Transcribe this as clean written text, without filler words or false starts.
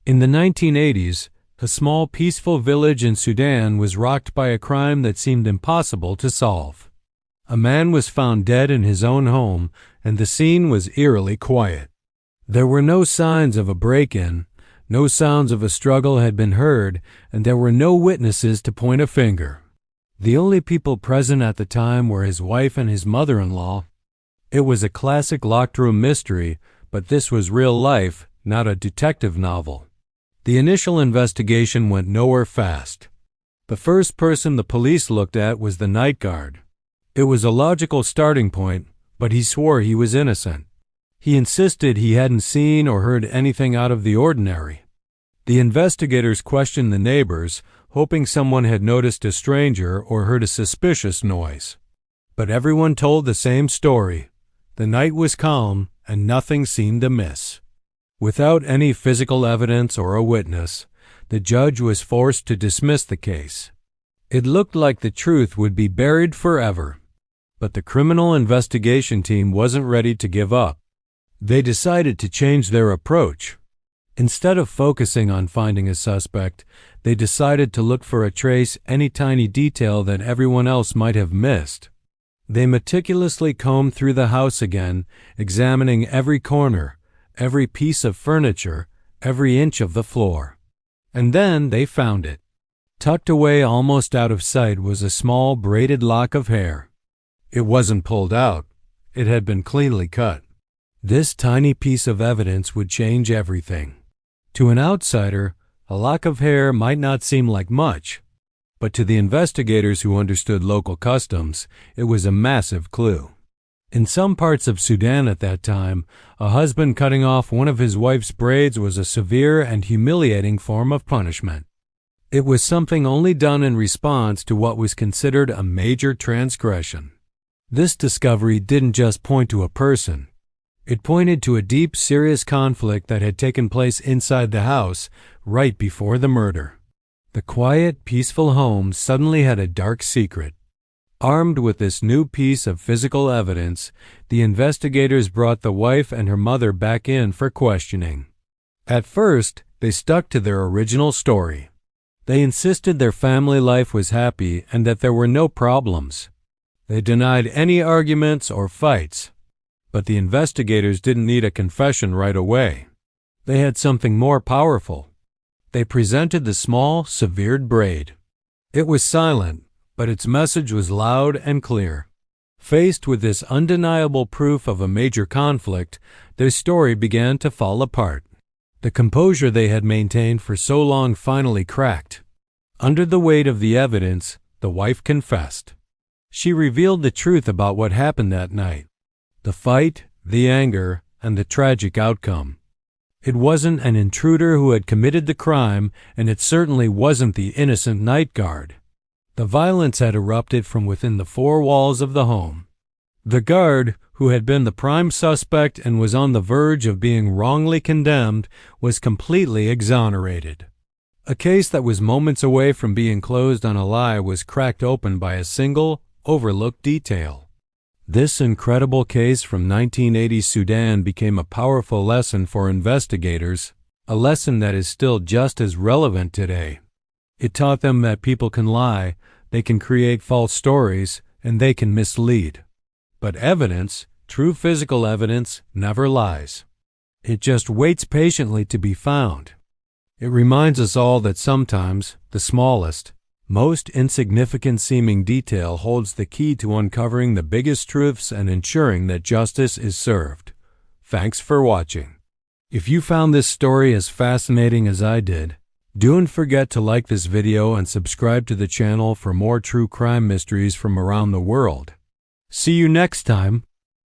In the 1980s, a small peaceful village in Sudan was rocked by a crime that seemed impossible to solve. A man was found dead in his own home, and the scene was eerily quiet. There were no signs of a break-in, no sounds of a struggle had been heard, and there were no witnesses to point a finger. The only people present at the time were his wife and his mother-in-law. It was a classic locked-room mystery, but this was real life, not a detective novel. The initial investigation went nowhere fast. The first person the police looked at was the night guard. It was a logical starting point, but he swore he was innocent. He insisted he hadn't seen or heard anything out of the ordinary. The investigators questioned the neighbors, hoping someone had noticed a stranger or heard a suspicious noise. But everyone told the same story. The night was calm, and nothing seemed amiss. Without any physical evidence or a witness, the judge was forced to dismiss the case. It looked like the truth would be buried forever. But the criminal investigation team wasn't ready to give up. They decided to change their approach. Instead of focusing on finding a suspect, they decided to look for a trace, any tiny detail that everyone else might have missed. They meticulously combed through the house again, examining every corner, every piece of furniture, every inch of the floor. And then they found it. Tucked away almost out of sight was a small braided lock of hair. It wasn't pulled out. It had been cleanly cut. This tiny piece of evidence would change everything. To an outsider, a lock of hair might not seem like much, but to the investigators who understood local customs, it was a massive clue. In some parts of Sudan at that time, a husband cutting off one of his wife's braids was a severe and humiliating form of punishment. It was something only done in response to what was considered a major transgression. This discovery didn't just point to a person. It pointed to a deep, serious conflict that had taken place inside the house right before the murder. The quiet, peaceful home suddenly had a dark secret. Armed with this new piece of physical evidence, the investigators brought the wife and her mother back in for questioning. At first, they stuck to their original story. They insisted their family life was happy and that there were no problems. They denied any arguments or fights. But the investigators didn't need a confession right away. They had something more powerful. They presented the small, severed braid. It was silent, but its message was loud and clear. Faced with this undeniable proof of a major conflict, their story began to fall apart. The composure they had maintained for so long finally cracked. Under the weight of the evidence, the wife confessed. She revealed the truth about what happened that night. The fight, the anger, and the tragic outcome. It wasn't an intruder who had committed the crime, and it certainly wasn't the innocent night guard. The violence had erupted from within the four walls of the home. The guard, who had been the prime suspect and was on the verge of being wrongly condemned, was completely exonerated. A case that was moments away from being closed on a lie was cracked open by a single, overlooked detail. This incredible case from 1980 Sudan became a powerful lesson for investigators, a lesson that is still just as relevant today. It taught them that people can lie, they can create false stories, and they can mislead. But evidence, true physical evidence, never lies. It just waits patiently to be found. It reminds us all that sometimes the smallest, most insignificant seeming detail holds the key to uncovering the biggest truths and ensuring that justice is served. Thanks for watching. If you found this story as fascinating as I did, don't forget to like this video and subscribe to the channel for more true crime mysteries from around the world. See you next time.